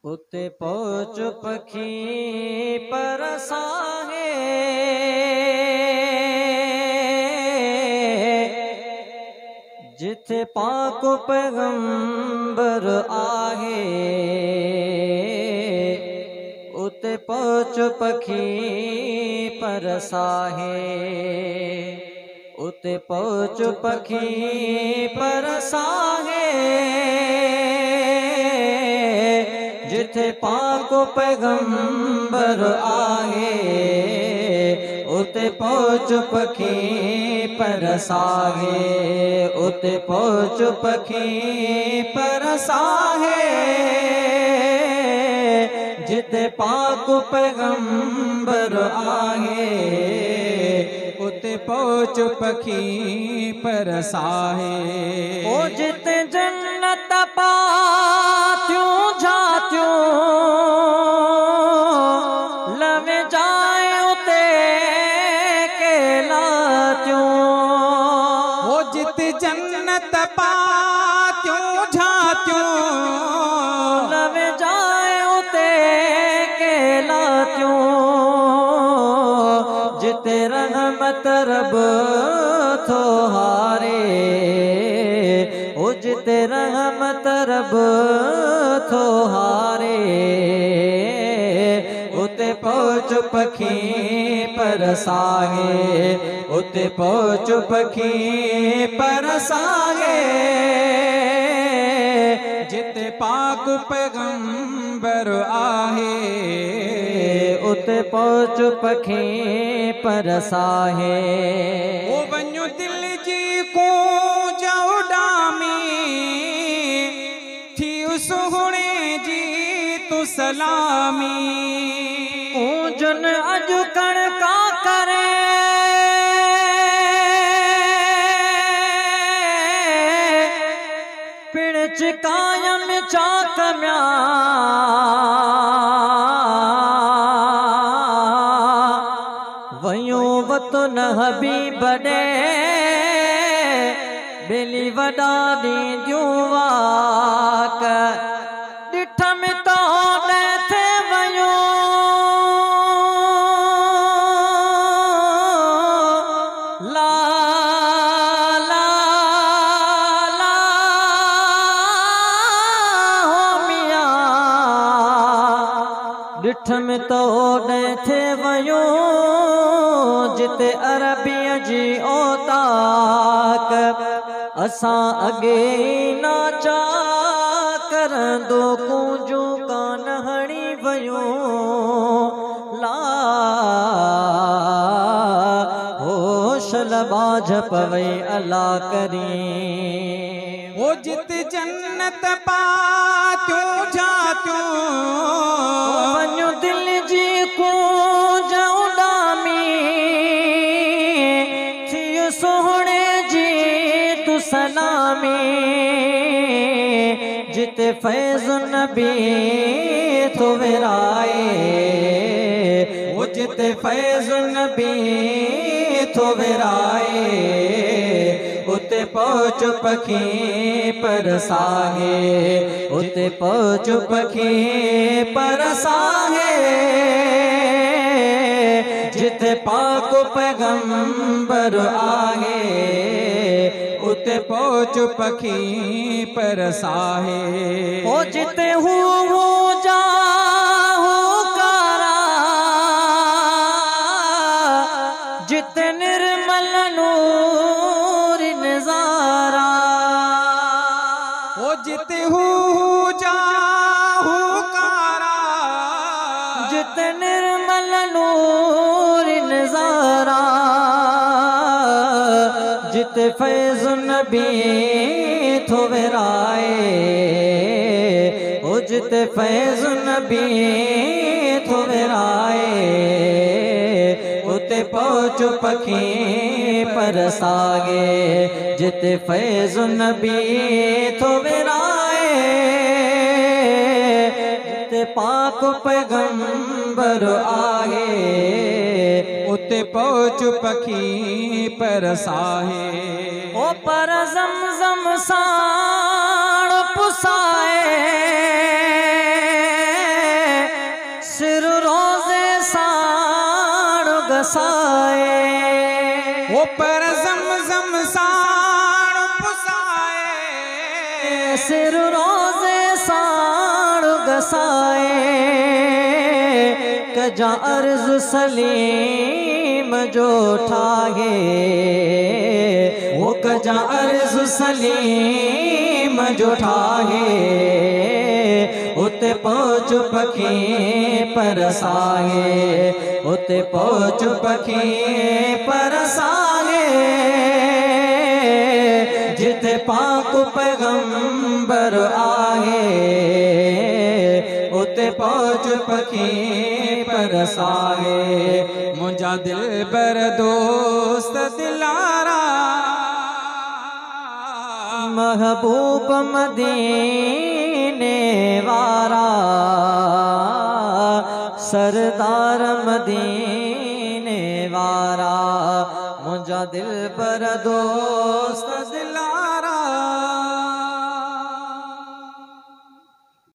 उते पहुँच पखी परसाहे जिथे पाक पैगंबर आहे। उते पहुँच पखी परसाहे उते पहुँच पखी परसाहे जिथे पाक पैगंबर आहे। उते पहुँच पखी परसाहे उते पहुँच पखी परसाहे जिथे पाक पैगंबर आहे। उते पहुँच पखी परसाहे ओ जिते जन्नत पात्यूं जात्यूं लवे जाए उते केलात्यूं ओ जिते जन्नत पात्यूं जात्यूं लवे जाए उते केलात्यूं जिते रहमत रब थो हारे ओ जिते रहमत रब थो हारे। उते पहुँच पखी परसाहे उते पहुँच पखी परसाहे जिते पाक पैगंबर आहे। उते पहुँच पखी परसाहे ओ वञो दिल जी कूंज उॾामी थी सुहिणे जी तू सलामी। कूंजन अॼु कणका करे पिण चिकायम चाक म्या वयूं वतन हबीब ॾे बेली वॾा ॾींदियूं वाक ॾिठ में तो थे वयूं ला ला ला हो मियां ॾिठ में तो थे वयूं जिते अरबीअ जी औताक असां अॻे नाचा करंदो कूंजूं कान हणी वयूं ला होश लबाज पवई अला करीम ओ जिते जन्नत पात्यूं जात्यूं वञो दिल जी कूंज उॾामी थी सुहिणे जी तू सलामी जिते फैज़ नबी थो विराए ओ जिते फैज़ नबी थो विराए। उते पहुँच पखी परसाहे उते पहुँच पखी परसाहे जिते पाक पैगंबर आहे। उते पहुँच पखी परसाहे ओ जिते हूँ जा कारा जिते निर्मल नूर नजारा ओ जिते जा कारा जिते निर्मल नूर नजारा जिते फैज़ नबी थो विराए ओ जिते फैज़ नबी थो विराए। उते पहुँच पखी परसागे जिते फैज़ नबी थो विराए जिते पाक पैगंबर आहे। उते पहुँच पखी परसाहे ओ पर ज़मज़म साण पुसाए गसाए वो पर ज़मज़म साण पुसाए सिर रोज़े साण गसाए कजा अर्ज़ सलीम जो ठाहे वो कजा अर्ज़ सलीम जो ठाहे उते पहुँच पखी परसाए उते पहुँच पखी परसाए जिते पाक पैगंबर आहे उते पहुँच पखी परसाए मुंहिंजा दिल बर दोस्त दिलारा महबूब मदीने वारा सरदार मदीने वारा मुंहिंजा दिल बर दोस्त दिलारा